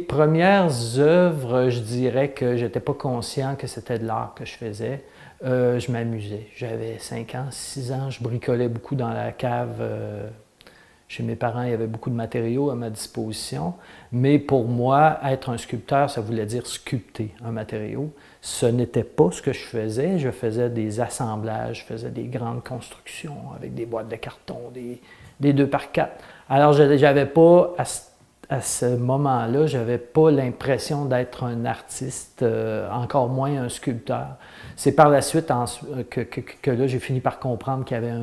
premières œuvres, je dirais que j'étais pas conscient que c'était de l'art que je faisais. Je m'amusais. J'avais 5 ans, 6 ans, je bricolais beaucoup dans la cave. Chez mes parents, il y avait beaucoup de matériaux à ma disposition. Mais pour moi, être un sculpteur, ça voulait dire sculpter un matériau. Ce n'était pas ce que je faisais. Je faisais des assemblages, je faisais des grandes constructions avec des boîtes de carton, des 2x4. Alors, j'avais pas, à ce moment-là, j'avais pas l'impression d'être un artiste, encore moins un sculpteur. C'est par la suite que là, j'ai fini par comprendre qu'il y avait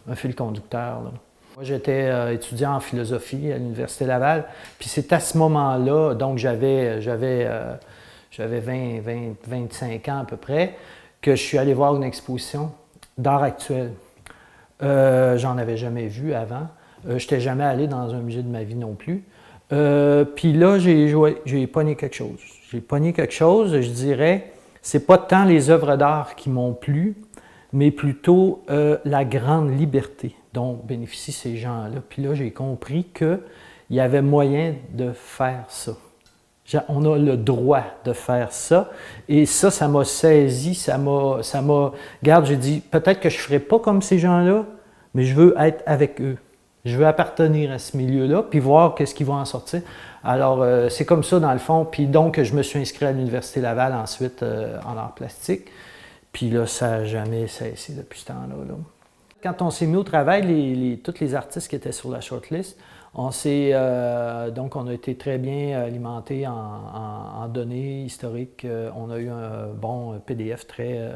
un fil conducteur, là. Moi, j'étais étudiant en philosophie à l'Université Laval, puis c'est à ce moment-là, donc j'avais 25 ans à peu près, que je suis allé voir une exposition d'art actuel. J'en avais jamais vu avant. Je n'étais jamais allé dans un musée de ma vie non plus. Puis là, j'ai pogné quelque chose. J'ai pogné quelque chose, je dirais, c'est pas tant les œuvres d'art qui m'ont plu, mais plutôt la grande liberté dont bénéficient ces gens-là. Puis là, j'ai compris qu'il y avait moyen de faire ça. On a le droit de faire ça. Et ça m'a saisi, ça m'a... Regarde, j'ai dit, peut-être que je ne ferai pas comme ces gens-là, mais je veux être avec eux. Je veux appartenir à ce milieu-là, puis voir qu'est-ce qui va en sortir. Alors, c'est comme ça, dans le fond. Puis donc, je me suis inscrit à l'Université Laval ensuite en art plastique. Puis là, ça n'a jamais cessé depuis ce temps-là, là. Quand on s'est mis au travail, tous les artistes qui étaient sur la shortlist, donc on a été très bien alimentés en données historiques. On a eu un bon PDF très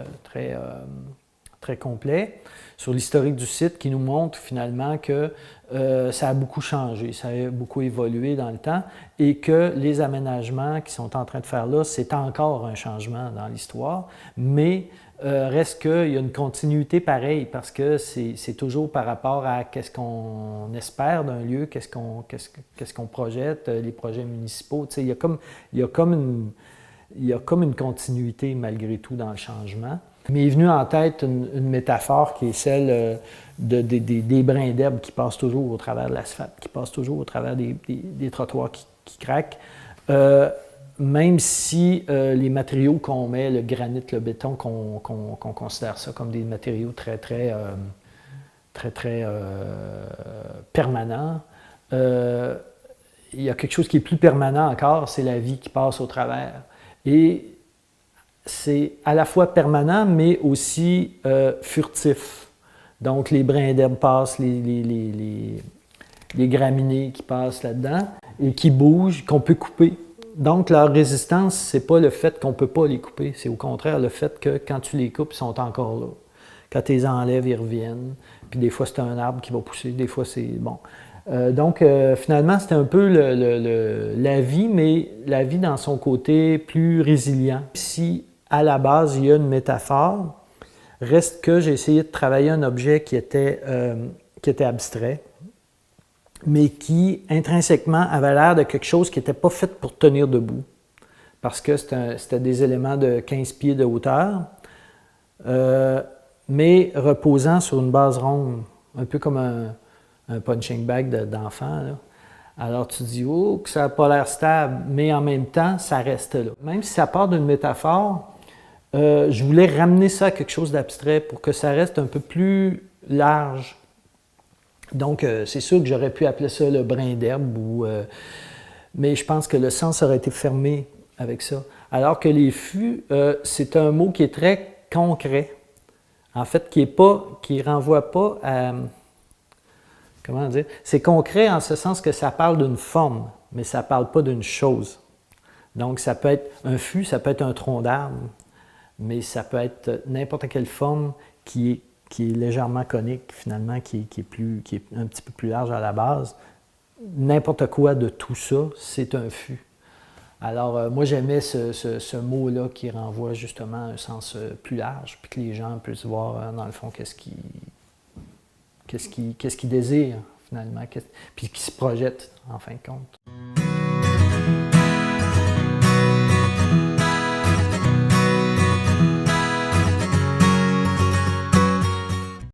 complet sur l'historique du site qui nous montre finalement que ça a beaucoup changé, ça a beaucoup évolué dans le temps et que les aménagements qui sont en train de faire là, c'est encore un changement dans l'histoire, mais reste qu'il y a une continuité pareille parce que c'est toujours par rapport à qu'est-ce qu'on espère d'un lieu, qu'est-ce qu'on projette, les projets municipaux. Tu sais, il y a comme une continuité malgré tout dans le changement. Il m'est venu en tête une métaphore qui est celle des brins d'herbe qui passent toujours au travers de l'asphalte, qui passent toujours au travers des trottoirs qui craquent. Même si les matériaux qu'on met, le granit, le béton, qu'on considère ça comme des matériaux très permanents, il y a quelque chose qui est plus permanent encore, c'est la vie qui passe au travers. Et c'est à la fois permanent, mais aussi furtif. Donc, les brins d'herbe passent, les graminées qui passent là-dedans et qui bougent, qu'on peut couper. Donc, leur résistance, c'est pas le fait qu'on ne peut pas les couper, c'est au contraire le fait que quand tu les coupes, ils sont encore là. Quand tu les enlèves, ils reviennent. Puis des fois, c'est un arbre qui va pousser, des fois, c'est... bon. Donc, finalement, c'était un peu la vie, mais la vie dans son côté plus résilient. Si, à la base, il y a une métaphore, reste que j'ai essayé de travailler un objet qui était abstrait, mais qui, intrinsèquement, avait l'air de quelque chose qui n'était pas fait pour tenir debout, parce que c'était des éléments de 15 pieds de hauteur, mais reposant sur une base ronde, un peu comme un punching bag d'enfant, là. Alors tu dis, oh, que ça n'a pas l'air stable, mais en même temps, ça reste là. Même si ça part d'une métaphore, je voulais ramener ça à quelque chose d'abstrait pour que ça reste un peu plus large. Donc, c'est sûr que j'aurais pu appeler ça le brin d'herbe, mais je pense que le sens aurait été fermé avec ça. Alors que les fûts, c'est un mot qui est très concret. En fait, qui renvoie pas à... Comment dire? C'est concret en ce sens que ça parle d'une forme, mais ça ne parle pas d'une chose. Donc, ça peut être un fût, ça peut être un tronc d'arbre, mais ça peut être n'importe quelle forme qui est légèrement conique, finalement, qui est un petit peu plus large à la base. N'importe quoi de tout ça, c'est un fût. Alors, moi, j'aimais ce mot-là qui renvoie justement à un sens plus large, puis que les gens puissent voir, dans le fond, qu'est-ce qu'ils désirent, finalement, puis qui se projettent, en fin de compte.